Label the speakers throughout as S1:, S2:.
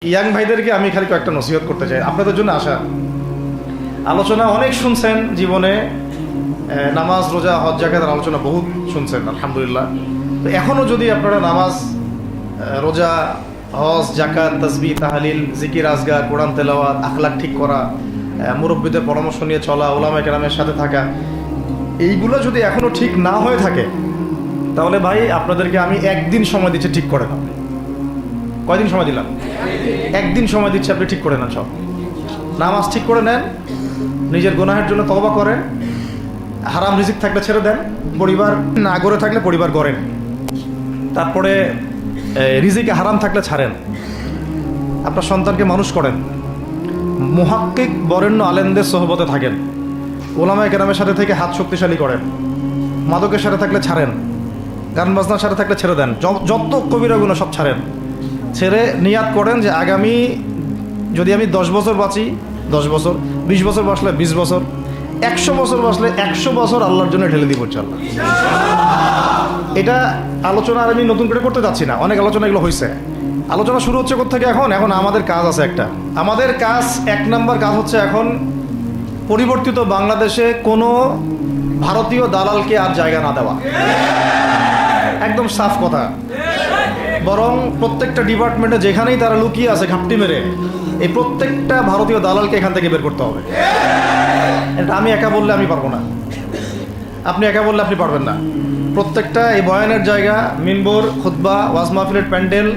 S1: Young ভাইদেরকে আমি খালি কয়েকটা নসিহত করতে চাই, আপনাদের জন্য আসা। আলোচনা অনেক শুনছেন জীবনে, নামাজ রোজা হজ জাকাতের আলোচনা বহুত শুনছেন আলহামদুলিল্লাহ। তো এখনও যদি আপনারা নামাজ রোজা হজ জাকাত তাসবিহ তাহলিল জিকির আজগার কোরআন তেলাওয়াত আখলাক ঠিক করা, মুরব্বীদের পরামর্শ নিয়ে চলা, ওলামায়ে কেরামের সাথে থাকা, এইগুলো যদি এখনও ঠিক না হয়ে থাকে তাহলে ভাই আপনাদেরকে আমি একদিন সময় দিচ্ছি ঠিক করে নেন। কয়দিন সময় দিলাম? একদিন সময় দিচ্ছি, আপনি ঠিক করে নেন সব। নামাজ ঠিক করে নেন, নিজের গুনাহের জন্য তওবা করেন, হারাম রিজিক থাকলে ছেড়ে দেন, পরিবার না গড়ে থাকলে পরিবার গড়েন, তারপরে রিজিকে হারাম থাকলে ছাড়েন, আপনার সন্তানকে মানুষ করেন, মুহাক্কিক বরেণ্য আলেমদের সোহবতে থাকেন, ওলামায়ে কেরামের সাথে থেকে হাত শক্তিশালী করেন, মাদকের সাথে থাকলে ছাড়েন, গান বাজনার সাথে থাকলে ছেড়ে দেন, যত কবিরা গুনাহ সব ছাড়েন। ছেড়ে নিয়াত করেন যে আগামী যদি আমি 10 বছর বাঁচি 10 বছর, 20 বছর বাঁচলে 20 বছর, 100 বছর বাঁচলে 100 বছর আল্লাহর জন্য ঢেলে দিব ইনশাআল্লাহ। এটা আলোচনা আর আমি নতুন করে করতে যাচ্ছি না, অনেক আলোচনা এগুলো হয়েছে। আলোচনা শুরু হচ্ছে কোথা থেকে? এখন আমাদের কাজ আছে একটা। আমাদের কাজ 1 নম্বর কাজ হচ্ছে এখন পরিবর্তিত বাংলাদেশে কোনো ভারতীয় দালালকে আর জায়গা না দেওয়া, একদম সাফ কথা। বরং প্রত্যেকটা ডিপার্টমেন্টে যেখানেই তারা লুকিয়ে আছে ঘাপটি মেরে, এই প্রত্যেকটা ভারতীয় দালালকে এখান থেকে বের করতে হবে। এটা আমি একা বললে আমি পারবো না, আপনি একা বললে আপনি পারবেন না। প্রত্যেকটা এই বয়ানের জায়গা, মিনবর, খুতবা, ওয়াজ মাহফিলের প্যান্ডেল,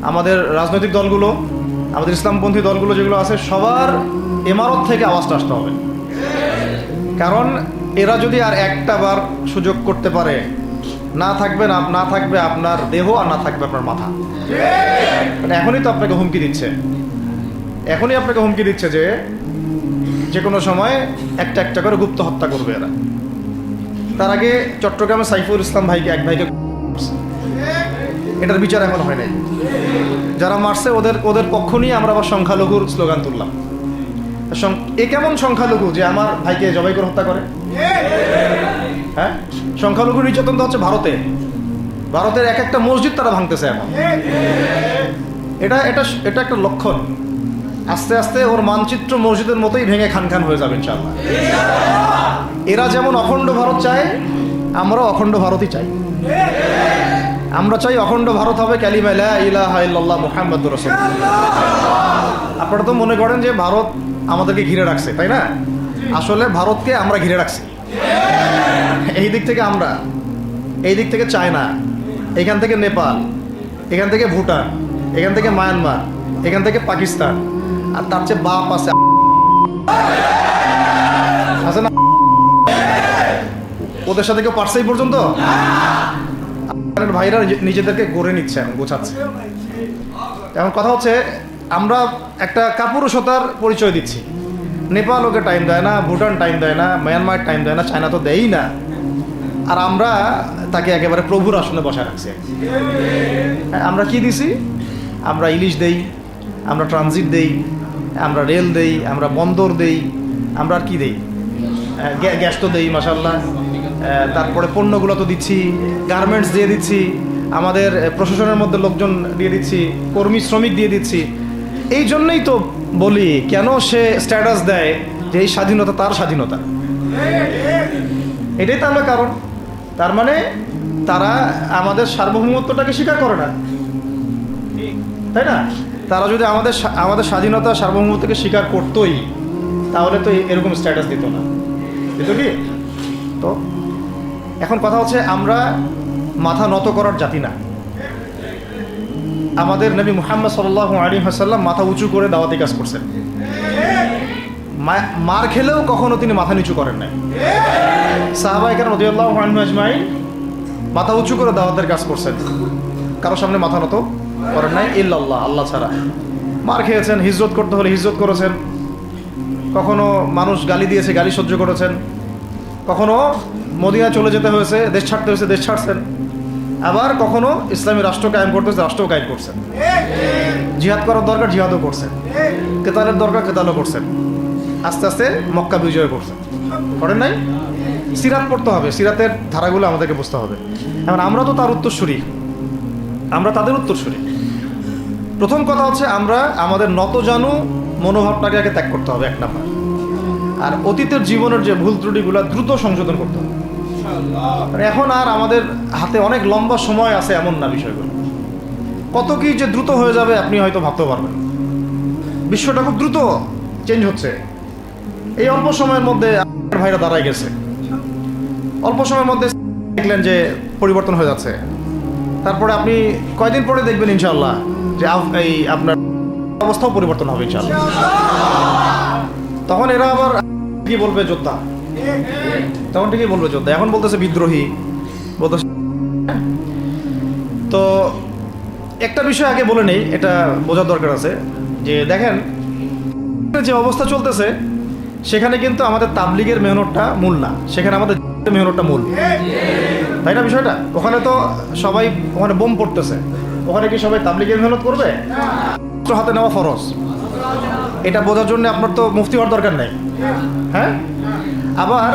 S1: আমাদের রাজনৈতিক দলগুলো, আমাদের ইসলামপন্থী দলগুলো যেগুলো আছে, সবার ইমারত থেকে আওয়াজটা আসতে হবে। কারণ এরা যদি আর একটা বার সুযোগ করতে পারে, না থাকবে আপনার দেহ আর না থাকবে আপনার মাথা। মানে এখনই তো আপনাকে হুমকি দিচ্ছে, যে কোনো সময় একটা একটা করে গুপ্ত হত্যা করবে এরা। তার আগে চট্টগ্রামে সাইফুল ইসলাম ভাইকে, এক ভাইকে, এটার বিচার এখন হয় নাই। যারা মারছে ওদের পক্ষ নিয়ে আমরা আবার সংখ্যালঘুর স্লোগান তুললাম। এ কেমন সংখ্যালঘু যে আমার ভাইকে জবাই করে হত্যা করে? হ্যাঁ, সংখ্যালঘু নির্যাতন তো হচ্ছে ভারতের এক একটা মসজিদ তারা ভাঙতেছে এখন। এটা একটা লক্ষণ। আস্তে আস্তে ওর মানচিত্র মসজিদের মতোই ভেঙে খান হয়ে যাবে ইনশাআল্লাহ। এরা যেমন অখণ্ড ভারত চায়, আমরা অখণ্ড ভারতই চাই। আমরা চাই অখণ্ড ভারত হবে কালিমা লা ইলাহা ইল্লাল্লাহ মুহাম্মাদুর রাসূলুল্লাহ। আপনারা তো মনে করেন যে ভারত আমাদেরকে ঘিরে রাখছে, তাই না? আসলে ভারতকে আমরা ঘিরে রাখছি। এই দিক থেকে চায়না, এখান থেকে নেপাল, এখান থেকে ভুটান, এখান থেকে মায়ানমার, এখান থেকে পাকিস্তান, আর তার চেয়ে বাপ আছে না? ওদের সাথে কেউ পারছে এই পর্যন্ত? ভাইরা নিজেদেরকে গড়ে নিচ্ছে, গোছাচ্ছে। এখন কথা হচ্ছে, আমরা একটা কাপুরুষতার পরিচয় দিচ্ছি। নেপাল ওকে টাইম দেয় না, ভুটান টাইম দেয় না, মায়ানমার টাইম দেয় না, চায়না তো দেয়ই না, আর আমরা তাকে একেবারে প্রভুর আসনে বসায় রাখছি। আমরা কি দিছি? আমরা ইলিশ দেই, আমরা ট্রানজিট দেই, আমরা রেল দেই, আমরা বন্দর দেই, আমরা আর কি দেই? গ্যাস তো দেই মাশাআল্লাহ। তারপরে পণ্যগুলো তো দিচ্ছি, গার্মেন্টস দিয়ে দিচ্ছি, আমাদের প্রশাসনের মধ্যে লোকজন দিয়ে দিচ্ছি, কর্মী শ্রমিক দিয়ে দিচ্ছি। এই জন্যই তো বলি, কেন সে স্ট্যাটাস দেয় যে এই স্বাধীনতা তার স্বাধীনতা। এটাই তাহলে কারণ। তার মানে তারা আমাদের সার্বভৌমত্বটাকে স্বীকার করে না, তাই না? তারা যদি আমাদের স্বাধীনতা সার্বভৌমত্বকে স্বীকার করতোই, তাহলে তো এরকম স্ট্যাটাস দিত না, দিত কি? তো এখন কথা হচ্ছে, আমরা মাথা নত করার জাতি না। আমাদের নবী মুহাম্মদ সাল্লাল্লাহু আলাইহি ওয়াসাল্লাম মাথা উঁচু করে দাওয়াতি কাজ করছেন। মার খেলেও কখনো তিনি মাথা নিচু করেন নাই। সাহাবায়ে কেরাম রাদিয়াল্লাহু আনহুম আজমাইন মাথা উঁচু করে দাওয়াতের কাজ করছেন, কারোর সামনে মাথা নত করেন নাই ইল্লাল্লাহ, আল্লাহ ছাড়া। মার খেয়েছেন, হিজরত করতে হলে হিজরত করেছেন, কখনো মানুষ গালি দিয়েছে, গালি সহ্য করেছেন, কখনো মদিনা চলে যেতে হয়েছে, দেশ ছাড়তে হয়েছে, দেশ ছাড়ছেন, আবার কখনো ইসলামী রাষ্ট্র কায়েম করতে হয়েছে, রাষ্ট্রও কায়েম করছেন। জিহাদ করার দরকার, জিহাদও করছেন, কেতালের দরকার, কেতালও করছেন। আস্তে আস্তে মক্কা বিজয় করছেন, করেন নাই? সিরাত পড়তে হবে, সিরাতের ধারাগুলো আমাদেরকে বুঝতে হবে। এখন আমরা তো তার উত্তরসূরি, আমরা তাদের উত্তরসূরি। প্রথম কথা হচ্ছে আমরা আমাদের নতজানু মনোভাবটাকে আগে ত্যাগ করতে হবে, এক নাম্বার। আর অতীতের জীবনের যে ভুল ত্রুটিগুলো দ্রুত সংশোধন করতে হবে। মানে এখন আর আমাদের হাতে অনেক লম্বা সময় আছে এমন না বিষয়গুলো। কত কি যে দ্রুত হয়ে যাবে আপনি হয়তো ভাবতেও পারবেন। বিশ্বটা খুব দ্রুত চেঞ্জ হচ্ছে। এই অল্প সময়ের মধ্যে আপনার ভাইরা দাঁড়ায় গেছে, অল্প সময়ের মধ্যে দেখলেন যে পরিবর্তন হয়ে যাচ্ছে। তারপরে আপনি কয়দিন পরে দেখবেন ইনশাআল্লাহ যে এই আপনার অবস্থাও পরিবর্তন হবে ইনশাআল্লাহ। তখন এরা আবার কি বলবে? যোদ্ধা। তখন ঠিকই বলবে যোদ্ধা। এখন বলতেছে বিদ্রোহী, বলতেছে। তো একটা বিষয় আগে বলে নেই, এটা বোঝার দরকার আছে যে দেখেন যে অবস্থা চলতেছে সেখানে কিন্তু আমাদের তাবলিগের মেহনতটা মূল না, সেখানে আমাদের মেহনতটা মূল, তাই না? বিষয়টা ওখানে তো সবাই ওখানে বোম পড়তেছে, ওখানে কি সবাই তাবলিগের মেহনত করবে? হাতে নেওয়া ফরজ। এটা বোঝার জন্য আপনার তো মুফতি হওয়ার দরকার নেই। হ্যাঁ, আবার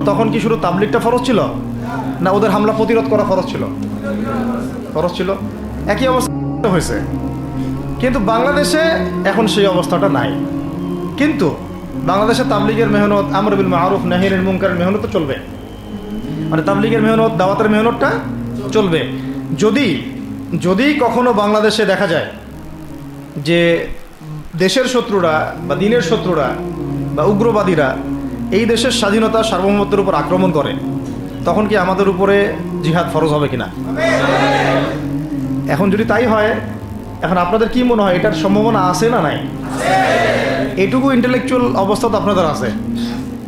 S1: তখন কি শুধু তাবলিগটা ফরজ ছিল, না ওদের হামলা প্রতিরোধ করা ফরজ ছিল? ফরজ ছিল। একই অবস্থা হয়েছে, কিন্তু বাংলাদেশে এখন সেই অবস্থাটা নাই। কিন্তু বাংলাদেশে তাবলিগের মেহনত, আমর বিল মারুফ নাহি আনিল মুনকারের মেহনত তো চলবে। মানে তাবলিগের মেহনত, দাওয়াতের মেহনতটা চলবে। যদি কখনো বাংলাদেশে দেখা যায় যে দেশের শত্রুরা বা দিনের শত্রুরা বা উগ্রবাদীরা এই দেশের স্বাধীনতা সার্বভৌমত্বের উপর আক্রমণ করে, তখন কি আমাদের উপরে জিহাদ ফরজ হবে কিনা? এখন যদি তাই হয়, এখন আপনাদের কি মনে হয় এটার সম্ভাবনা আছে না নাই? এটুকু ইন্টেলেকচুয়াল অবস্থা তো আপনাদের আছে,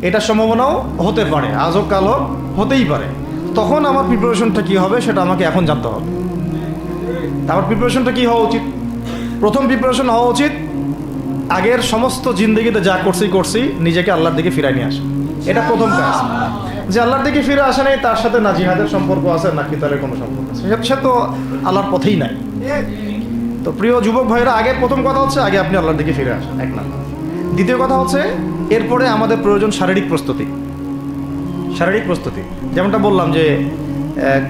S1: এটার সম্ভাবনাও হতে পারে, আজ হোক কাল হোক, হতেই পারে। তখন আমার প্রিপারেশনটা কী হবে সেটা আমাকে এখন জানতে হবে। আমার প্রিপারেশনটা কী হওয়া উচিত? প্রথম প্রিপারেশন হওয়া উচিত আগের সমস্ত জিন্দগিতে যা করছি নিজেকে আল্লাহর দিকে ফিরাই নিয়ে আসা। এটা প্রথম কাজ। যে আল্লাহর দিকে ফিরে আসে নাই, তার সাথে না জিহাদের সম্পর্ক আছে না কিতালের কোনো সম্পর্ক আছে, সে তো আল্লাহর পথেই নাই। তো প্রিয় যুবক ভাইরা, আগে প্রথম কথা হচ্ছে আগে আপনি আল্লাহর দিকে ফিরে আসেন, এক নাম্বার। দ্বিতীয় কথা হচ্ছে এরপরে আমাদের প্রয়োজন শারীরিক প্রস্তুতি। শারীরিক প্রস্তুতি যেমনটা বললাম যে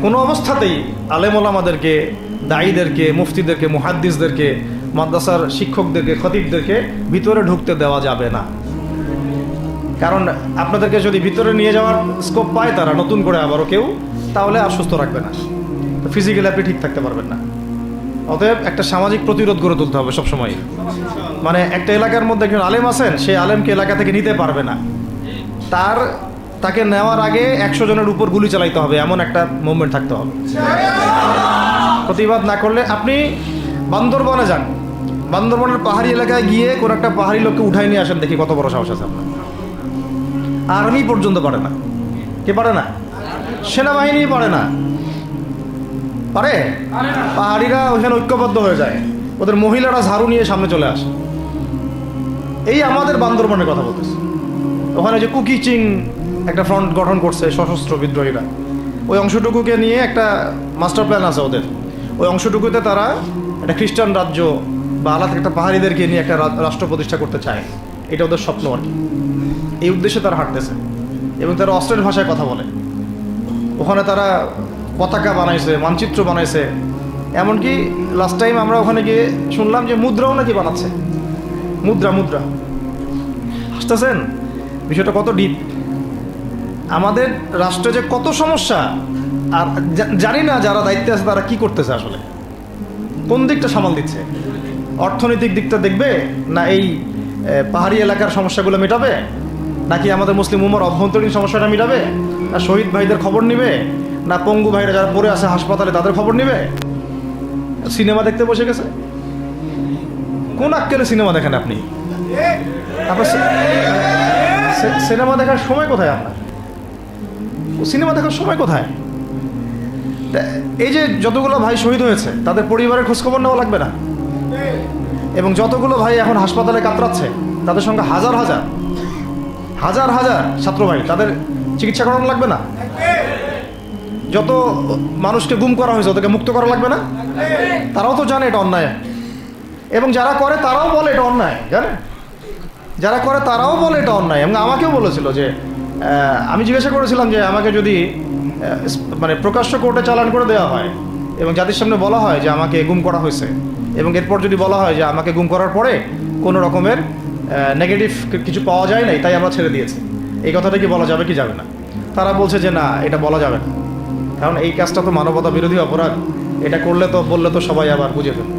S1: কোনো অবস্থাতেই আলেম ওলামাদেরকে, দায়ীদেরকে, মুফতিদেরকে, মুহাদ্দিসদেরকে, মাদ্রাসার শিক্ষকদেরকে, খতিবদেরকে ভিতরে ঢুকতে দেওয়া যাবে না। কারণ আপনাদেরকে যদি ভিতরে নিয়ে যাওয়ার স্কোপ পায় তারা নতুন করে আবারও কেউ, তাহলে আর সুস্থ রাখবে না, ফিজিক্যালি আপনি ঠিক থাকতে পারবেন না। অতএব একটা সামাজিক প্রতিরোধ গড়ে তুলতে হবে সবসময়। মানে একটা এলাকার মধ্যে একজন আলেম আছেন, সেই আলেমকে এলাকা থেকে নিতে পারবে না, তাকে নেওয়ার আগে 100 জনের উপর গুলি চালাইতে হবে, এমন একটা মুভমেন্ট থাকতে হবে। প্রতিবাদ না করলে আপনি বান্দরবনে যান, বান্দরবনের পাহাড়ি এলাকায় গিয়ে কোন একটা পাহাড়ি লোককে উঠাই নিয়ে আসেন, দেখি কত বড় সাহস আছে আপনার। আর্মি পর্যন্ত পারে না। কে পারে না? সেনাবাহিনী পারে না। পারে? পাহাড়িরা ওইখানে ঐক্যবদ্ধ হয়ে যায়, ওদের মহিলারা ঝাড়ু নিয়ে সামনে চলে আসে। এই আমাদের বান্দরবনের কথা বলতেছে। ওখানে যে কুকিচিং একটা ফ্রন্ট গঠন করছে সশস্ত্র বিদ্রোহীরা, ওই অংশটুকুকে নিয়ে একটা মাস্টার প্ল্যান আছে ওদের। ওই অংশটুকুতে তারা একটা খ্রিস্টান রাজ্য বা আলাদা একটা পাহাড়িদেরকে নিয়ে একটা রাষ্ট্র প্রতিষ্ঠা করতে চায়। এটা ওদের স্বপ্ন আর কি। এই উদ্দেশ্যে তারা হাঁটতেছে এবং তারা অস্ট্রেল ভাষায় কথা বলে। ওখানে তারা পতাকা বানাইছে, মানচিত্র বানাইছে, এমনকি লাস্ট টাইম আমরা ওখানে গিয়ে শুনলাম যে মুদ্রাও নাকি বানাচ্ছে। মুদ্রা হাসতেছেন? বিষয়টা কত ডিপ। আমাদের রাষ্ট্রে যে কত সমস্যা, আর জানি না যারা দায়িত্বে আছে তারা কি করতেছে, আসলে কোন দিকটা সামাল দিচ্ছে। অর্থনৈতিক দিকটা দেখবে না এই পাহাড়ি এলাকার সমস্যাগুলো মেটাবে, নাকি আমাদের মুসলিম উম্মার অভ্যন্তরীণ সমস্যাটা মেটাবে, না শহীদ ভাইদের খবর নিবে, না পঙ্গু ভাইরা যারা পড়ে আছে হাসপাতালে তাদের খবর নিবে? সিনেমা দেখতে বসে গেছে। কোন আক্কেলে সিনেমা দেখেন আপনি? আপনার সিনেমা দেখার সময় কোথায়? আপনার সিনেমা দেখার সময় কোথায়? এই যে যতগুলো ভাই শহীদ হয়েছে তাদের পরিবারের খোঁজখবর নেওয়া লাগবে না? এবং যতগুলো ভাই এখন হাসপাতালে কাতরাচ্ছে তাদের সঙ্গে হাজার হাজার ছাত্র ভাই, তাদের চিকিৎসা করানো লাগবে না? যত মানুষকে গুম করা হয়েছে ওদেরকে মুক্ত করা লাগবে না? তারাও তো জানে এটা অন্যায়, এবং যারা করে তারাও বলে এটা অন্যায়। জানে যারা করে তারাও বলে এটা অন্যায়। এবং আমাকেও বলেছিল যে আমি জিজ্ঞাসা করেছিলাম যে আমাকে যদি মানে প্রকাশ্য কোর্টে চালান করে দেওয়া হয় এবং জাতির সামনে বলা হয় যে আমাকে গুম করা হয়েছে, এবং এরপর যদি বলা হয় যে আমাকে গুম করার পরে কোনো রকমের নেগেটিভ কিছু পাওয়া যায় নাই, তাই আমরা ছেড়ে দিয়েছি, এই কথাটা কি বলা যাবে কি যাবে না? তারা বলছে যে না, এটা বলা যাবে না, কারণ এই কাজটা তো মানবতা বিরোধী অপরাধ, এটা করলে তো বললে তো সবাই আবার বুঝে ফেলবে।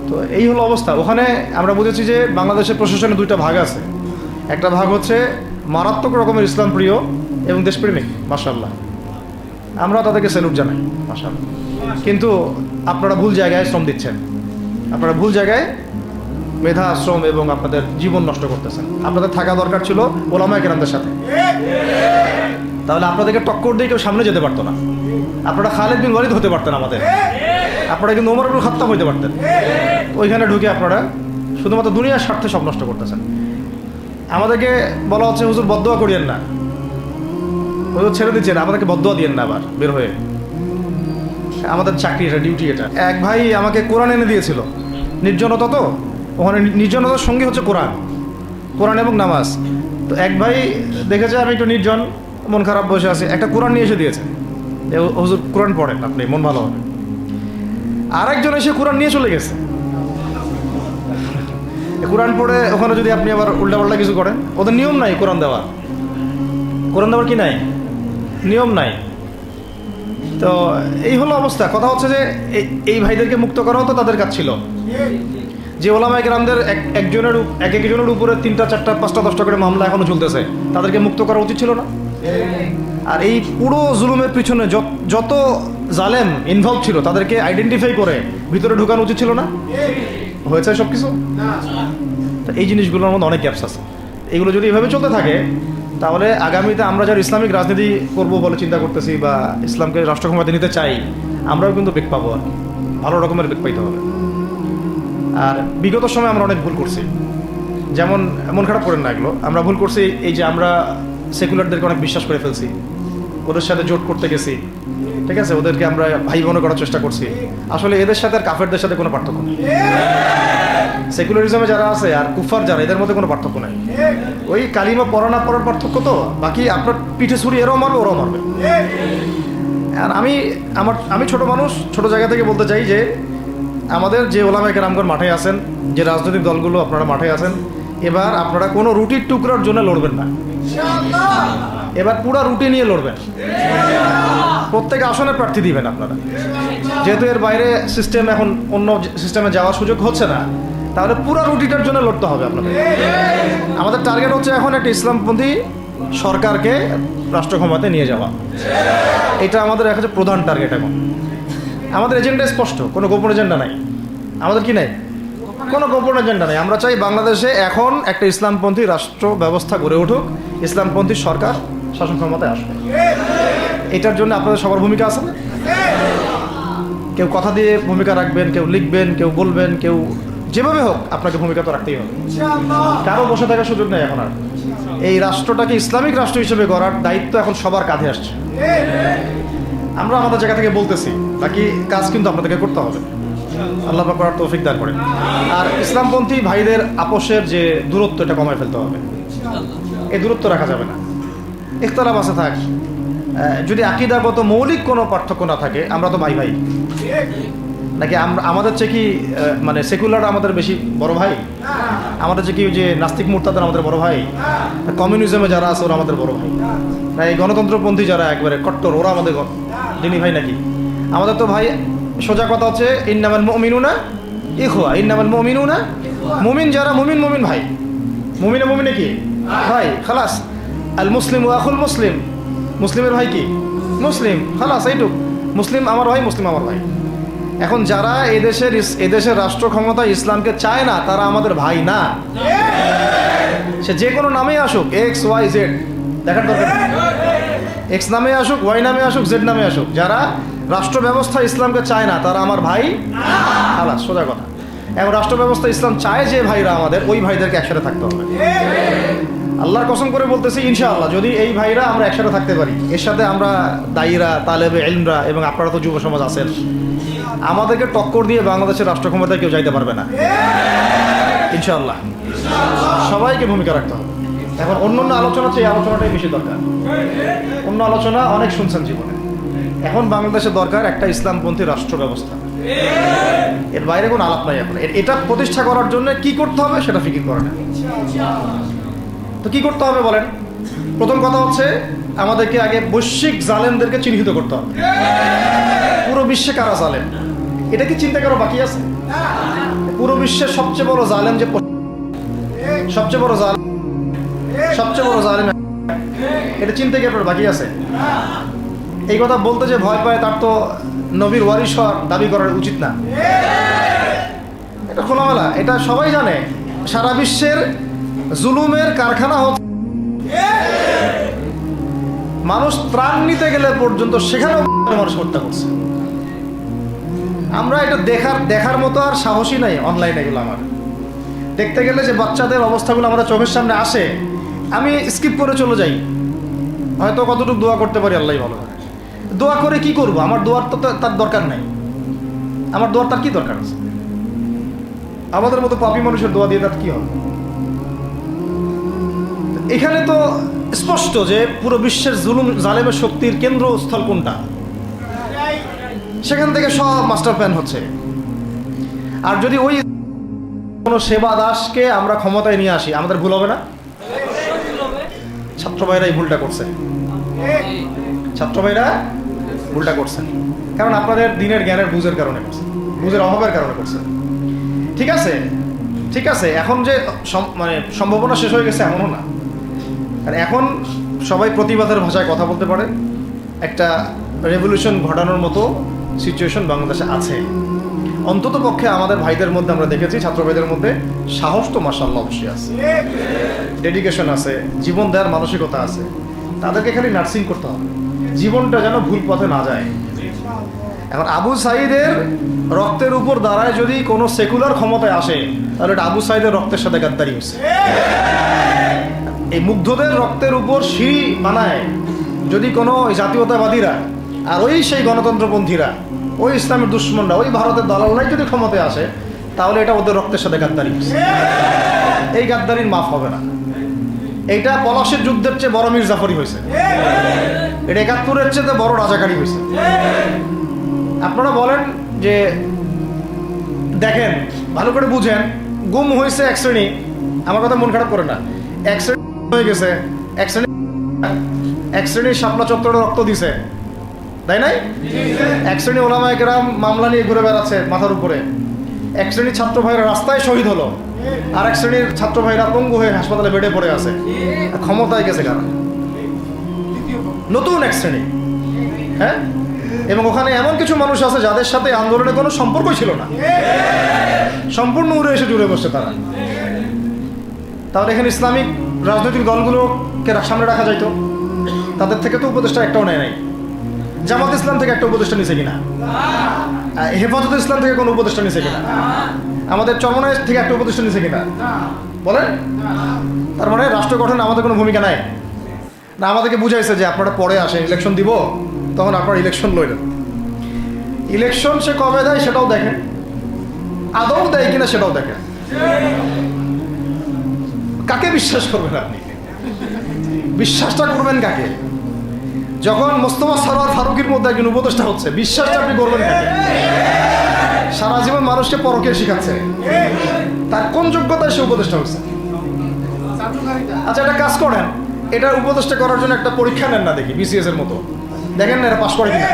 S1: তো এই হলো অবস্থা। ওখানে আমরা বুঝেছি যে বাংলাদেশের প্রশাসনে দুইটা ভাগ আছে। একটা ভাগ হচ্ছে মারাত্মক রকমের ইসলাম প্রিয় এবং দেশপ্রেমিক, মাশাআল্লাহ, আমরা তাদেরকে স্যালুট জানাই, মাশাআল্লাহ। কিন্তু আপনারা ভুল জায়গায় শ্রম দিচ্ছেন, আপনারা ভুল জায়গায় মেধা, শ্রম এবং আপনাদের জীবন নষ্ট করতেছেন। আপনাদের থাকা দরকার ছিল ওলামায়ে কেরামদের সাথে, তাহলে আপনাদেরকে টক্কর দিয়ে কেউ সামনে যেতে পারতো না। আপনারা খালিদ বিন ওয়ালিদ হতে পারতেন আমাদের, আপনারা কিন্তু ওমর ইবনে খাত্তাব হতে পারতেন। ওইখানে ঢুকে আপনারা শুধুমাত্র দুনিয়ার স্বার্থে সব নষ্ট করতেছেন। আমাদেরকে বলা হচ্ছে হুজুর বদদোয়া করিয়েন না, হুজুর ছেড়ে দিচ্ছেন, আমাদেরকে বদদোয়া দিয়েন না আবার বের হয়ে। আমাদের চাকরি এটা, ডিউটি এটা। এক ভাই আমাকে কোরআন এনে দিয়েছিল, নির্জনতা তো, ওখানে নির্জনতার সঙ্গে হচ্ছে কোরআন, কোরআন এবং নামাজ। তো এক ভাই দেখেছে আমি একটু নির্জন, মন খারাপ বসে আছে, একটা কোরআন নিয়ে এসে দিয়েছে, হুজুর কোরআন পড়েন আপনি, মন ভালো হবে। আরেকজন এসে কোরআন নিয়ে চলে গেছে। কোরআন পড়ে ওখানে যদি আপনি আবার উল্টাপাল্টা কিছু করেন, ওদের নিয়ম নাই কোরআন দেওয়ার, কোরআন দেওয়ার কি নাই, নিয়ম নাই। তো এই হলো অবস্থা। কথা হচ্ছে যে এই ভাইদেরকে মুক্ত করাও তো তাদের কাজ ছিল। যে ওলামায়ে কেরামদের একজনের উপরে 3টা 4টা 5টা 10টা করে মামলা এখনো চলতেছে, তাদেরকে মুক্ত করা উচিত ছিল না? আর এই পুরো জুলুমের পিছনে যত জালেম ইনভলভ ছিল, তাদেরকে আইডেন্টিফাই করে ভিতরে ঢুকানো উচিত ছিল না? হয়েছে সব কিছু? তো এই জিনিসগুলোর মধ্যে অনেক গ্যাপস আছে। এগুলো যদি এভাবে চলতে থাকে, তাহলে আগামীতে আমরা যারা ইসলামিক রাজনীতি করব বলে চিন্তা করতেছি বা ইসলামকে রাষ্ট্র ক্ষমতায় নিতে চাই, আমরাও কিন্তু বেগ পাবো, আর ভালো রকমের বেগ পাইতে হবে। আর বিগত সময় আমরা অনেক ভুল করছি, যেমন মন খারাপ করেন না এগুলো, আমরা ভুল করছি এই যে আমরা সেকুলারদেরকে অনেক বিশ্বাস করে ফেলছি, ওদের সাথে জোট করতে গেছি, ঠিক আছে, ওদেরকে আমরা ভাই বোন করার চেষ্টা করছি। আসলে এদের সাথে আর কাফেরদের সাথে কোনো পার্থক্য নেই। সেকুলারিজমে যারা আছে আর কুফার যারা, এদের মধ্যে কোনো পার্থক্য নেই। ওই কালিমা পড়া না পড়ার পার্থক্য, তো বাকি আপনার পিঠে ছুরি এরাও মারবে ওরাও মারবে। আর আমি ছোট মানুষ, ছোট জায়গা থেকে বলতে চাই যে আমাদের যে ওলামায়ে কেরামগণ মাঠে আছেন, যে রাজনৈতিক দলগুলো আপনারা মাঠে আছেন, এবার আপনারা কোনো রুটির টুকরার জন্য লড়বেন না, এবার পুরা রুটি নিয়ে লড়বেন। প্রত্যেক আসনে প্রার্থী দিবেন আপনারা, যেহেতু এর বাইরে সিস্টেম, এখন অন্য সিস্টেমে যাওয়ার সুযোগ হচ্ছে না, তাহলে পুরা রুটিটার জন্য লড়তে হবে আপনাদের। আমাদের টার্গেট হচ্ছে এখন একটা ইসলামপন্থী সরকারকে রাষ্ট্র ক্ষমতায় নিয়ে যাওয়া, এটা আমাদের একটা প্রধান টার্গেট। এখন আমাদের এজেন্ডা স্পষ্ট, কোনো গোপন এজেন্ডা নাই আমাদের। কি নাই? কোনো গোপন এজেন্ডা নেই। আমরা চাই বাংলাদেশে এখন একটা ইসলামপন্থী রাষ্ট্র ব্যবস্থা গড়ে উঠুক, ইসলামপন্থী সরকার শাসন ক্ষমতায় আসবে। এটার জন্য আপনাদের সবার ভূমিকা আছে না? কেউ কথা দিয়ে ভূমিকা রাখবেন, কেউ লিখবেন, কেউ বলবেন, কেউ যেভাবে হোক আপনাকে ভূমিকা তো রাখতেই হবে। কারো বসে থাকার সুযোগ নেই এখন আর। এই রাষ্ট্রটাকে ইসলামিক রাষ্ট্র হিসেবে গড়ার দায়িত্ব এখন সবার কাঁধে আসছে। আমরা আমাদের জায়গা থেকে বলতেছি, বাকি কাজ কিন্তু আপনাদেরকে করতে হবে। আল্লাহ পাক করার তৌফিক দান করেন। আর ইসলামপন্থী ভাইদের আপোষের যে দূরত্ব, এটা কমায় ফেলতে হবে। এই দূরত্ব রাখা যাবে না। ইখতিলাফ আছে থাক, যদি আকীদাগত মৌলিক কোনো পার্থক্য না থাকে, আমরা তো ভাই ভাই নাকি? আমাদের চেয়ে কি মানে সেকুলার আমাদের বেশি বড় ভাই? আমাদের চেয়ে কি যে নাস্তিক মুরতাদের আমাদের বড় ভাই? কমিউনিজমে যারা আছে ওরা আমাদের বড় ভাই? না এই গণতন্ত্রপন্থী যারা একবারে কট্টর, ওরা আমাদের দিনী ভাই নাকি? আমাদের তো ভাই, সোজা কথা হচ্ছে ইন্নামাল মুমিনুনা ইখওয়া, ইন্নামাল মুমিনুনা, মুমিন যারা মুমিন ভাই, মুমিনে কি ভাই, খালাস। আল মুসলিম ওয়া আখুল মুসলিম, মুসলিমের ভাই কি? মুসলিম, খালাস, এইটুক। মুসলিম আমার ভাই, মুসলিম আমার ভাই। এখন যারা এদেশের রাষ্ট্র ক্ষমতা ইসলামকে চায় না, তারা আমাদের ভাই না। সে যে কোনো নামেই আসুক, এক্স ওয়াই জেড, দেখার দরকার নেই। এক্স নামে আসুক, ওয়াই নামে আসুক, জেড নামে আসুক, যারা রাষ্ট্র ব্যবস্থা ইসলামকে চায় না, তারা আমার ভাই, খালাস, সোজা কথা। এখন রাষ্ট্র ব্যবস্থা ইসলাম চায় যে ভাইরা আমাদের, ওই ভাইদেরকে একসাথে থাকতে হবে। আল্লাহর কসম করে বলতেছি, ইনশাআল্লাহ যদি এই ভাইরা আমরা একসাথে থাকতে পারি, এর সাথে আমরা দায়ীরা, তালেবে ইলমরা এবং আপনারা তো যুব সমাজ আছেন, আমাদেরকে টক্কর দিয়ে বাংলাদেশের রাষ্ট্র ক্ষমতায় কেউ যাইতে পারবে না ইনশাআল্লাহ। সবাইকে ভূমিকা রাখতে হবে। এখন অন্য আলোচনা চেয়ে এই আলোচনাটাই বেশি দরকার। অন্য আলোচনা অনেক শুনছেন জীবনে, এখন বাংলাদেশে দরকার একটা ইসলামপন্থী রাষ্ট্র ব্যবস্থা, এর বাইরে কোনো আলাপ নাই। এখন এটা প্রতিষ্ঠা করার জন্য কি করতে হবে সেটা ফিকির করে না। তো কি করতে হবে বলেন? প্রথম কথা হচ্ছে আমাদেরকে আগে বৈশ্বিক জালেমদেরকে চিহ্নিত করতে হবে। পুরো বিশ্বে কারা জালেম এটা কি চিন্তা করা বাকি আছে? পুরো বিশ্বের সবচেয়ে বড় জালেম যে সবচেয়ে বড় জালেম এটা চিন্তা কি আপনার বাকি আছে? এই কথা বলতে যে ভয় পায় তার তো নবীর ওয়ারিস হওয়ার দাবি করার উচিত না। এটা খোলামেলা, এটা সবাই জানে। সারা বিশ্বের জুলুমের কারখানা হচ্ছে। মানুষ ত্রাণ নিতে গেলে পর্যন্ত সেখানেও মানুষ হত্যা করছে। আমরা এটা দেখার মতো আর সাহসী নাই। অনলাইনে এগুলো আমার দেখতে গেলে যে বাচ্চাদের অবস্থাগুলো আমাদের চোখের সামনে আসে, আমি স্কিপ করে চলে যাই। হয়তো কতটুকু দোয়া করতে পারি আল্লাহ ভালো। দোয়া করে কি করব? আমার দোয়ার তো তার দরকার নাই। আমার দোয়ার তার কি দরকার আছে? আমাদের মতো পাপী মানুষের দোয়া দিয়ে তার কি হবে? এখানে তো স্পষ্ট যে পুরো বিশ্বের জালেমের শক্তির কেন্দ্রস্থল কোনটা, সেখান থেকে সব মাস্টার প্ল্যান হচ্ছে। আর যদি ওই কোনো সেবা দাসকে আমরা ক্ষমতায় নিয়ে আসি, আমাদের ভুল হবে না? ছাত্র ভাইরা এই ভুলটা করছে। ছাত্র ভাইরা ভুলটা করছেন কারণ আপনাদের দিনের জ্ঞানের বুঝের কারণে করছে, বুঝের অভাবের কারণে করছে। ঠিক আছে, ঠিক আছে। এখন যে মানে সম্ভাবনা শেষ হয়ে গেছে এমনও না। আর এখন সবাই প্রতিবাদের ভাষায় কথা বলতে পারে। একটা রেভলিউশন ঘটানোর মতো সিচুয়েশন বাংলাদেশে আছে। অন্তত পক্ষে আমাদের ভাইদের মধ্যে আমরা দেখেছি, ছাত্র ভাইদের মধ্যে সাহস তো মাশাআল্লাহ অবশ্যই আছে, ডেডিকেশন আছে, জীবন দেওয়ার মানসিকতা আছে। তাদেরকে খালি নার্সিং করতে হবে, জীবনটা যেন ভুল পথে না যায়। এখন আবু সাঈদের রক্তের উপর দাঁড়ায় যদি কোনো সেকুলার ক্ষমতায় আসে, তাহলে এটা আবু সাঈদের রক্তের সাথে গাদ্দারি হচ্ছে। এই মুগ্ধদের রক্তের উপর সিঁড়ি বানায় যদি কোনো জাতীয়তাবাদীরা আর ওই সেই গণতন্ত্রপন্থীরা, ওই ইসলামের দুশ্মনরা, ওই ভারতের দালালরাই যদি ক্ষমতায় আসে, তাহলে এটা ওদের রক্তের সাথে গাদ্দারি হচ্ছে। এই গাদ্দারির মাফ হবে না। এইটা পলাশের যুদ্ধের চেয়ে বড় মির্জাফরি হয়েছে, এটা ৭১-এর চেয়ে বড় রাজাকারী হয়েছে। আপনারা বলেন যে দেখেন ভালো করে বুঝেন, গুম হয়েছে এক শ্রেণী, আমার কথা মন খারাপ করে না, এক শ্রেণী হয়ে গেছে, এক শ্রেণীর শাপলা চত্বরে রক্ত দিছে, তাই নাই? এক শ্রেণী ওলামায়ে কেরাম মামলা নিয়ে ঘুরে বেড়াচ্ছে মাথার উপরে, এক শ্রেণীর ছাত্র ভাইরা রাস্তায় শহীদ হলো, আর এক শ্রেণীর ছাত্র ভাইরা পঙ্গু হয়ে হাসপাতালে বেডে পড়ে আছে। ক্ষমতায় গেছে কারা? নতুন এক শ্রেণী। হ্যাঁ, এবং ওখানে এমন কিছু মানুষ আছে যাদের সাথে আন্দোলনের কোনো সম্পর্কই ছিল না, সম্পূর্ণ উড়ে এসে জুড়ে বসছে তারা। তাহলে এখানে ইসলামিক রাজনৈতিক দলগুলোকে সামনে রাখা যাইতো, তাদের থেকে তো উপদেষ্টা একটাও নেয় নাই। জামাত ইসলাম থেকে একটা উপদেষ্টা নিছে কিনা? হেফাজত ইসলাম থেকে কোনো উপদেষ্টা নিছে কিনা? আমাদের চরমনায় থেকে একটা উপদেষ্টা নিছে কিনা বলেন? তার মানে রাষ্ট্র গঠনে আমাদের কোনো ভূমিকা নাই না। আমাদেরকে বুঝাইছে যে আপনারা পরে আসেন, ইলেকশন দিব, তখন আপনারা ইলেকশন লইলেন। ইলেকশন সে কবে দেয় সেটাও দেখেন, আদৌ দেয় কিনা সেটাও দেখেন। কাকে বিশ্বাস করবেন আপনি? বিশ্বাসটা করবেন কাকে? যখন মোস্তফা সরোয়ার ফারুকের মধ্যে একজন উপদেষ্টা হচ্ছে, বিশ্বাসটা আপনি করবেন কাকে? সারা জীবন মানুষকে পরকে শিখাচ্ছে, তার কোন যোগ্যতায় সে উপদেষ্টা হচ্ছে? আচ্ছা, একটা কাজ করেন, এটা উপদেষ্টা করার জন্য একটা পরীক্ষা নেন না, দেখি বিসিএস এর মতো, দেখেন না এরা পাশ করে কিনা।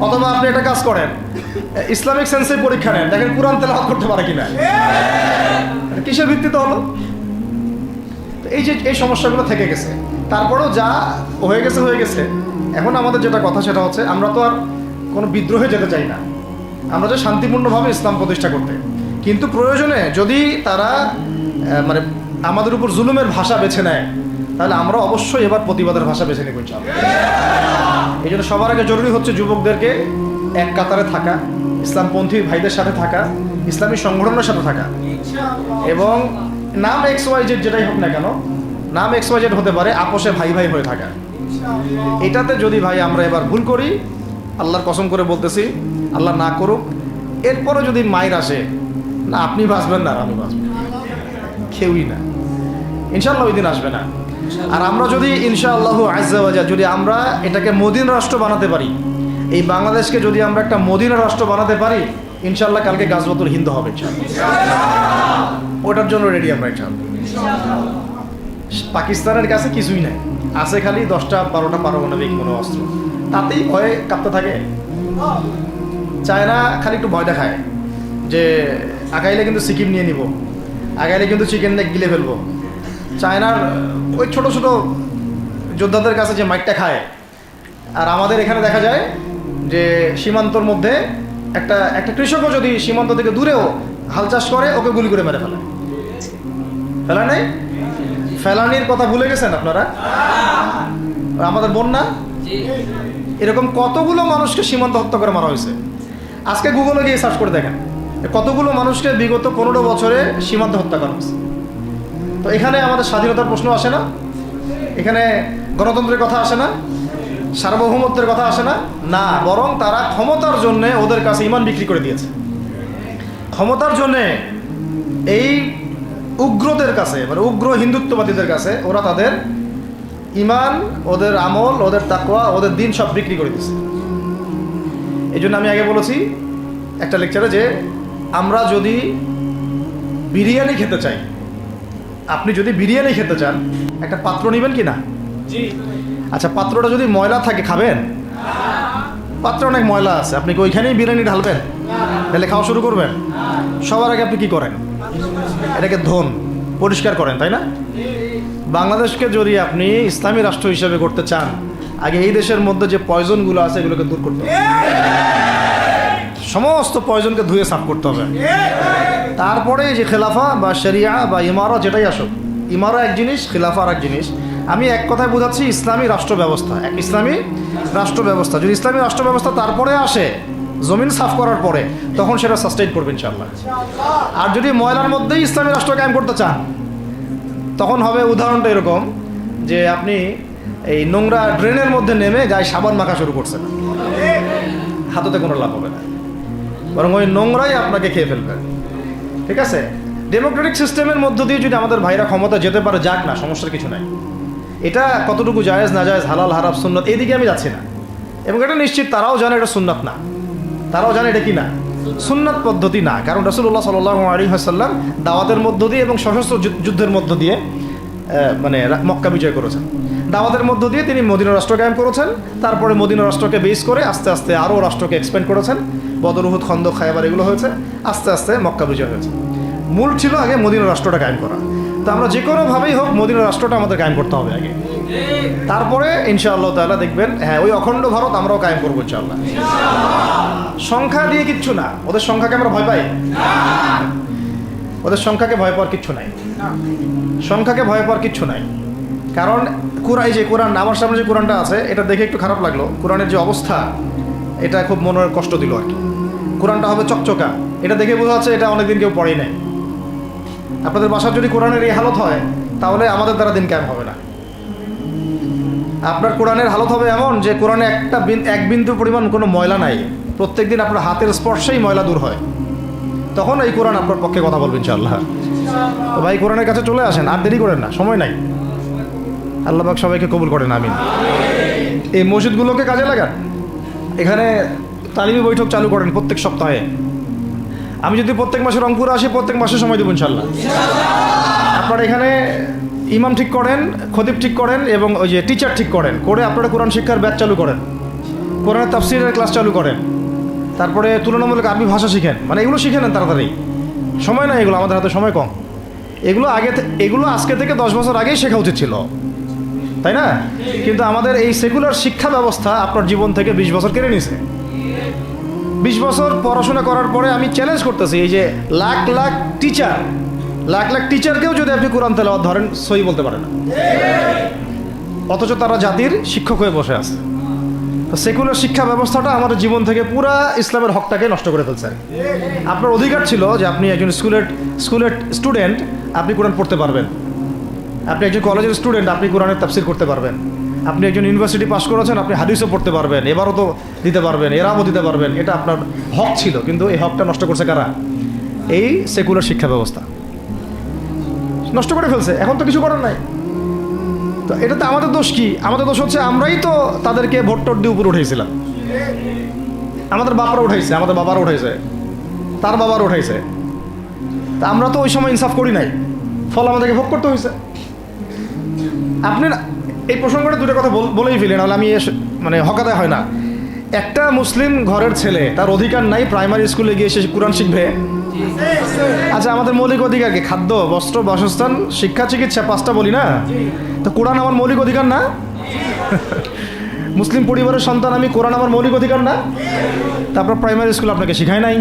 S1: অথবা আপনি একটা কাজ করেন, ইসলামিক সেন্সের পরীক্ষা নেন, দেখেন কুরআন তেলাওয়াত করতে পারে কিনা। কিসের ভিত্তিতে হলো? এই যে এই সমস্যাগুলো থেকে গেছে, তারপরেও যা হয়ে গেছে হয়ে গেছে। এখন আমাদের যেটা কথা সেটা হচ্ছে, আমরা তো আর কোনো বিদ্রোহে যেতে চাই না, আমরা যে শান্তিপূর্ণভাবে ইসলাম প্রতিষ্ঠা করতে। কিন্তু প্রয়োজনে যদি তারা মানে আমাদের উপর জুলুমের ভাষা বেছে নেয়, তাহলে আমরা অবশ্যই এবার প্রতিবাদের ভাষা বেছে নেব ইনশাআল্লাহ। এই জন্য সবার আগে জরুরি হচ্ছে যুবকদেরকে এক কাতারে থাকা, ইসলামপন্থী ভাইদের সাথে থাকা, ইসলামী সংগঠনের সাথে থাকা, এবং নাম XYZ যেটাই হোক না কেন, নাম XYZ হতে পারে, আপোষে ভাই ভাই হয়ে থাকা। এটাতে যদি ভাই আমরা এবার ভুল করি, আল্লাহর কসম করে বলতেছি, আল্লাহ না করুক, এরপরে যদি মায়ের আসে, না আপনি বাঁচবেন না আমি বাঁচব, কেউই না, ইনশাআল্লাহ ওই দিন আসবে না। আর আমরা যদি ইনশাআল্লাহ আজ্জা ওয়া জাল যদি আমরা এটাকে মদিনা রাষ্ট্র বানাতে পারি, এই বাংলাদেশকে যদি আমরা একটা মদিনা রাষ্ট্র বানাতে পারি, ইনশাআল্লাহ কালকে গাজওয়াতুল হিন্দ হবে ইনশাআল্লাহ। ওটার জন্য রেডি আমরা ইনশাআল্লাহ। পাকিস্তানের কাছে কিছুই নাই, আছে খালি 10টা 12টা পারমাণবিক কোনো অস্ত্র, তাতেই ভয়ে কাঁপতে থাকে। চায়না খালি একটু ভয় দেখায় যে আগাইলে কিন্তু সিকিম নিয়ে নিব, আগাইলে কিন্তু চিকেন নেক গিলে ফেলবো। চায়নার ওই ছোট ছোট যোদ্ধাদের কাছে যে মাইকটা খায়, আর আমাদের এখানে দেখা যায় যে সীমান্তর মধ্যে একটা একটা কৃষকও যদি সীমান্ত থেকে দূরেও হাল চাষ করে, ওকে গুলি করে মেরে ফেলে। ফেলা নেই, ফেলানির কথা ভুলে গেছেন আপনারা? আমাদের বন্যা এরকম কতগুলো মানুষকে সীমান্ত হত্যা করে মারা হয়েছে। আজকে গুগলে গিয়ে সার্চ করে দেখেন কতগুলো মানুষকে বিগত 15 বছরে সীমান্ত হত্যা করা হয়েছে। তো এখানে আমাদের স্বাধীনতার প্রশ্ন আসে না, এখানে গণতন্ত্রের কথা আসে না, সার্বভৌমত্বের কথা আসে না, না, বরং তারা ক্ষমতার জন্যে ওদের কাছে ইমান বিক্রি করে দিয়েছে। ক্ষমতার জন্যে এই উগ্রদের কাছে, মানে উগ্র হিন্দুত্ববাদীদের কাছে ওরা তাদের ইমান, ওদের আমল, ওদের তাকওয়া, ওদের দিন সব বিক্রি করে দিয়েছে। এই জন্য আমি আগে বলেছি একটা লেকচারে যে আমরা যদি বিরিয়ানি খেতে চাই, আপনি যদি বিরিয়ানি খেতে চান, একটা পাত্র নেবেন কি না? আচ্ছা, পাত্রটা যদি ময়লা থাকে খাবেন? পাত্রে অনেক ময়লা আছে, আপনি কি ওইখানেই বিরিয়ানি ঢালবেন? তাহলে খাওয়া শুরু করবেন? সবার আগে আপনি কি করেন? এটাকে ধোন, পরিষ্কার করেন, তাই না? বাংলাদেশকে যদি আপনি ইসলামী রাষ্ট্র হিসেবে করতে চান, আগে এই দেশের মধ্যে যে পয়জনগুলো আছে এগুলোকে দূর করতে হবে, সমস্ত পয়জনকে ধুয়ে সাফ করতে হবে। তারপরে যে খেলাফা বা শরিয়া বা ইমারা যেটাই আসুক, ইমারা এক জিনিস, খেলাফা আর এক জিনিস। আমি এক কথায় বোঝাচ্ছি ইসলামী রাষ্ট্র ব্যবস্থা, এক ইসলামী রাষ্ট্র ব্যবস্থা। যদি ইসলামী রাষ্ট্র ব্যবস্থা তারপরে আসে, জমিন সাফ করার পরে, তখন সেটা সাস্টেইন করবে ইনশাআল্লাহ। আর যদি ময়লার মধ্যেই ইসলামী রাষ্ট্র কায়েম করতে চান, তখন হবে উদাহরণটা এরকম যে আপনি এই নোংরা ড্রেনের মধ্যে নেমে গায়ে সাবান মাখা শুরু করছেন, হাততে কোনো লাভ হবে না, বরং ওই নোংরাই আপনাকে খেয়ে ফেলবে। ঠিক আছে? ডেমোক্রেটিক সিস্টেমের মধ্য দিয়ে যদি আমাদের ভাইরা ক্ষমতা যেতে পারে, যাক না, সমস্যার কিছু নাই। এটা কতটুকু জায়েজ না জায়েজ, হালাল হারাম সুন্নাত, এদিকে আমি যাচ্ছি না। এবং এটা নিশ্চিত তারাও জানে এটা সুন্নাত না, তারাও জানে এটা কি না, সুন্নাত পদ্ধতি না। কারণ রাসূলুল্লাহ সাল্লাল্লাহু আলাইহি ওয়াসাল্লাম দাওয়াতের মধ্য দিয়ে এবং সশস্ত্র যুদ্ধের মধ্য দিয়ে মানে মক্কা বিজয় করেছেন। দাওয়াতের মধ্য দিয়ে তিনি মদিনা রাষ্ট্র কায়েম করেছেন। তারপরে মদিনা রাষ্ট্রকে বেস করে আস্তে আস্তে আরও রাষ্ট্রকে এক্সপ্যান্ড করেছেন। বদর, উহুদ, খন্দক, খায়বার এগুলো হয়েছে, আস্তে আস্তে মক্কা বিজয় হয়েছে। মূল ছিল আগে মদিনা রাষ্ট্রটা কায়েম করা। তো আমরা যে কোনোভাবেই হোক মদিনা রাষ্ট্রটা আমাদের কায়েম করতে হবে আগে, তারপরে ইনশাআল্লাহ তাআলা দেখবেন, হ্যাঁ, ওই অখণ্ড ভারত আমরাও কায়েম করবো ইনশাআল্লাহ। সংখ্যা দিয়ে কিচ্ছু না, ওদের সংখ্যাকে আমরা ভয় পাই? ওদের সংখ্যাকে ভয় পাওয়ার কিচ্ছু নাই, সংখ্যাকে ভয় পাওয়ার কিচ্ছু নাই। কারণ এই যে কোরআন, আমার সামনে যে কোরআনটা আছে, এটা দেখে একটু খারাপ লাগলো। কোরআনের যে অবস্থা, এটা খুব মনের কষ্ট দিল আর কি। কোরআনটা হবে চকচকা, এটা দেখে বোঝা যাচ্ছে এটা অনেকদিন কেউ পড়েই নাই। আপনাদের বাসার যদি কোরআনের এই হালত হয়, তাহলে আমাদের দ্বারা দিন কায়েম হবে না। আপনার কোরআনের হালত হবে এমন যে কোরআনে এক বিন্দু পরিমাণ কোনো ময়লা নাই, প্রত্যেক দিন আপনার হাতের স্পর্শেই ময়লা দূর হয়, তখন এই কোরআন আপনার পক্ষে কথা বলবেন ইনশাআল্লাহ। তো ভাই, কোরআনের কাছে চলে আসেন, আর দেরি করেন না, সময় নাই। আল্লাহ পাক সবাইকে কবুল করেন, আমিন। এই মসজিদগুলোকে কাজে লাগান, এখানে তালিমি বৈঠক চালু করেন প্রত্যেক সপ্তাহে। আমি যদি প্রত্যেক মাসে রংপুরে আসি, প্রত্যেক মাসে সময় দেবো ইনশাআল্লাহ। আপনারা এখানে ইমাম ঠিক করেন, খতিব ঠিক করেন এবং ওই যে টিচার ঠিক করেন, করে আপনারা কোরআন শিক্ষার ব্যাচ চালু করেন, কোরআনের তাফসীরের ক্লাস চালু করেন, তারপরে তুলনামূলক আরবি ভাষা শিখেন। মানে এগুলো শিখে নেন তাড়াতাড়ি, সময় নাই এগুলো, আমাদের হাতে সময় কম। এগুলো আজকে থেকে 10 বছর আগেই শেখা উচিত ছিল, তাই না? কিন্তু আমাদের এই সেকুলার শিক্ষা ব্যবস্থা আপনার জীবন থেকে 20 বছর কেড়ে নিছে। 20 বছর পড়াশোনা করার পরে আমি চ্যালেঞ্জ করতেছি, এই যে লাখ লাখ টিচারকেও যদি আপনি কোরআন তেলাওয়াত ধরেন, সহি বলতে পারে না, অথচ তারা জাতির শিক্ষক হয়ে বসে আছে। তো সেকুলার শিক্ষা ব্যবস্থাটা আমাদের জীবন থেকে পুরা ইসলামের হকটাকে নষ্ট করে ফেলছে। আপনার অধিকার ছিল যে আপনি একজন স্কুলের স্টুডেন্ট, আপনি কোরআন পড়তে পারবেন। আপনি একজন কলেজের স্টুডেন্ট, আপনি কোরআনের তাফসীর করতে পারবেন। আপনি একজন ইউনিভার্সিটি পাস করেছেন, আপনি হাদিসও পড়তে পারবেন, এবারও তো দিতে পারবেন, এরাও দিতে পারবেন। এটা আপনার হক ছিল, কিন্তু এই হকটা নষ্ট করছে কারা? এই সেকুলার শিক্ষা ব্যবস্থা নষ্ট করে ফেলছে। এখন তো কিছু করার নাই, তো এটাতে আমাদের দোষ কি? আমাদের দোষ হচ্ছে আমরাই তো তাদেরকে ভোট টোট দিয়ে উপরে উঠেছিলাম। আমাদের বাপরা উঠাইছে, আমাদের বাবারা উঠাইছে, তার বাবারা উঠাইছে। তা আমরা তো ওই সময় ইনসাফ করি নাই, ফল আমাদেরকে ভোগ করতে হয়েছে। আপনি এই প্রসঙ্গটা দুটো কথা বলেই ফেলেন, নাহলে আমি মানে হকাদায় হয় না। একটা মুসলিম ঘরের ছেলে, তার অধিকার নাই প্রাইমারি স্কুলে গিয়ে সে কোরআন শিখবে? আচ্ছা, আমাদের মৌলিক অধিকার কি? খাদ্য, বস্ত্র, বাসস্থান, শিক্ষা, চিকিৎসা, 5টা বলি না? তো কোরআন আমার মৌলিক অধিকার না? মুসলিম পরিবারের সন্তান আমি, কোরআন আমার মৌলিক অধিকার না? তারপর প্রাইমারি স্কুল আপনাকে শিখায় নাই,